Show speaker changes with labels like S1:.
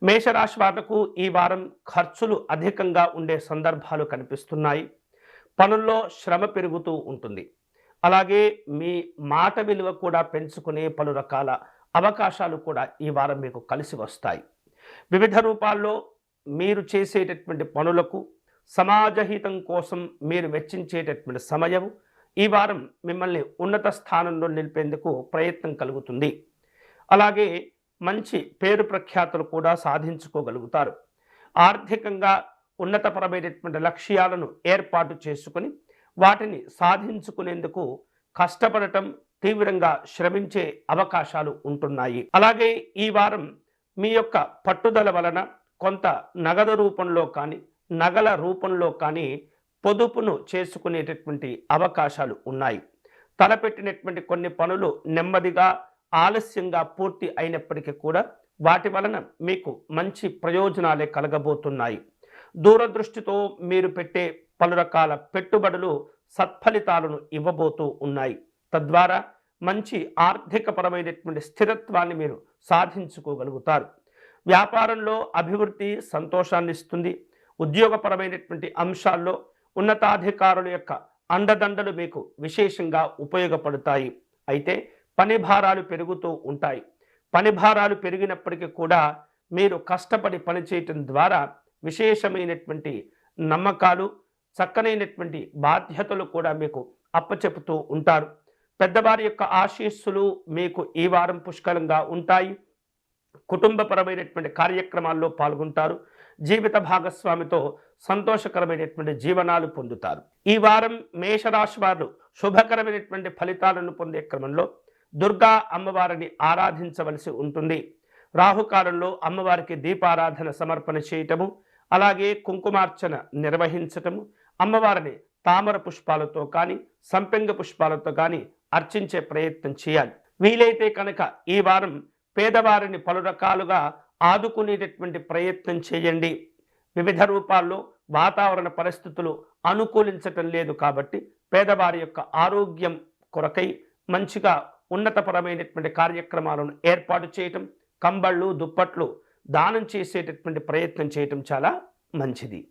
S1: మేషరాశి వాళ్లకు ఈ వారం ఖర్చులు అధికంగా ఉండే సందర్భాలు కనిపిస్తున్నాయి. పనుల్లో శ్రమ పెరుగుతూ ఉంటుంది. అలాగే మీ మాట విలువ కూడా పెంచుకునే పలు రకాల అవకాశాలు కూడా ఈ వారం మీకు కలిసి వస్తాయి. వివిధ రూపాల్లో మీరు చేసేటటువంటి పనులకు సమాజహితం కోసం మీరు వెచ్చించేటటువంటి సమయం ఈ వారం మిమ్మల్ని ఉన్నత స్థానంలో నిలిపేందుకు ప్రయత్నం కలుగుతుంది. అలాగే మంచి పేరు ప్రఖ్యాతులు కూడా సాధించుకోగలుగుతారు. ఆర్థికంగా ఉన్నతపరమైనటువంటి లక్ష్యాలను ఏర్పాటు చేసుకుని వాటిని సాధించుకునేందుకు కష్టపడటం, తీవ్రంగా శ్రమించే అవకాశాలు ఉంటున్నాయి. అలాగే ఈ వారం మీ యొక్క పట్టుదల వలన కొంత నగదు రూపంలో కానీ నగల రూపంలో కానీ పొదుపును చేసుకునేటటువంటి అవకాశాలు ఉన్నాయి. తలపెట్టినటువంటి కొన్ని పనులు నెమ్మదిగా ఆలస్యంగా పూర్తి అయినప్పటికీ కూడా వాటి వలన మీకు మంచి ప్రయోజనాలే కలగబోతున్నాయి. దూరదృష్టితో మీరు పెట్టే పలు రకాల పెట్టుబడులు సత్ఫలితాలను ఇవ్వబోతూ ఉన్నాయి. తద్వారా మంచి ఆర్థికపరమైనటువంటి స్థిరత్వాన్ని మీరు సాధించుకోగలుగుతారు. వ్యాపారంలో అభివృద్ధి సంతోషాన్ని ఇస్తుంది. ఉద్యోగపరమైనటువంటి అంశాల్లో ఉన్నతాధికారుల యొక్క అండదండలు మీకు విశేషంగా ఉపయోగపడతాయి. అయితే పని భారాలు పెరుగుతూ ఉంటాయి. పని భారాలు పెరిగినప్పటికీ కూడా మీరు కష్టపడి పనిచేయటం ద్వారా విశేషమైనటువంటి నమ్మకాలు, చక్కనైనటువంటి బాధ్యతలు కూడా మీకు అప్పచెపుతూ ఉంటారు. పెద్దవారి యొక్క ఆశీస్సులు మీకు ఈ వారం పుష్కలంగా ఉంటాయి. కుటుంబపరమైనటువంటి కార్యక్రమాల్లో పాల్గొంటారు. జీవిత భాగస్వామితో సంతోషకరమైనటువంటి జీవనాలు పొందుతారు. ఈ వారం మేషరాశి వారు శుభకరమైనటువంటి ఫలితాలను పొందే క్రమంలో దుర్గా అమ్మవారిని ఆరాధించవలసి ఉంటుంది. రాహుకాలంలో అమ్మవారికి దీపారాధన సమర్పణ చేయటము, అలాగే కుంకుమార్చన నిర్వహించటము, అమ్మవారిని తామర పుష్పాలతో కానీ సంపెంగ పుష్పాలతో కానీ అర్చించే ప్రయత్నం చేయాలి. వీలైతే కనుక ఈ వారం పేదవారిని పలు రకాలుగా ఆదుకునేటటువంటి ప్రయత్నం చేయండి. వివిధ రూపాల్లో వాతావరణ పరిస్థితులు అనుకూలించటం లేదు కాబట్టి పేదవారి యొక్క ఆరోగ్యం కొరకై మంచిగా ఉన్నతపరమైనటువంటి కార్యక్రమాలను ఏర్పాటు చేయటం, కంబళ్ళు దుప్పట్లు దానం చేసేటటువంటి ప్రయత్నం చేయటం చాలా మంచిది.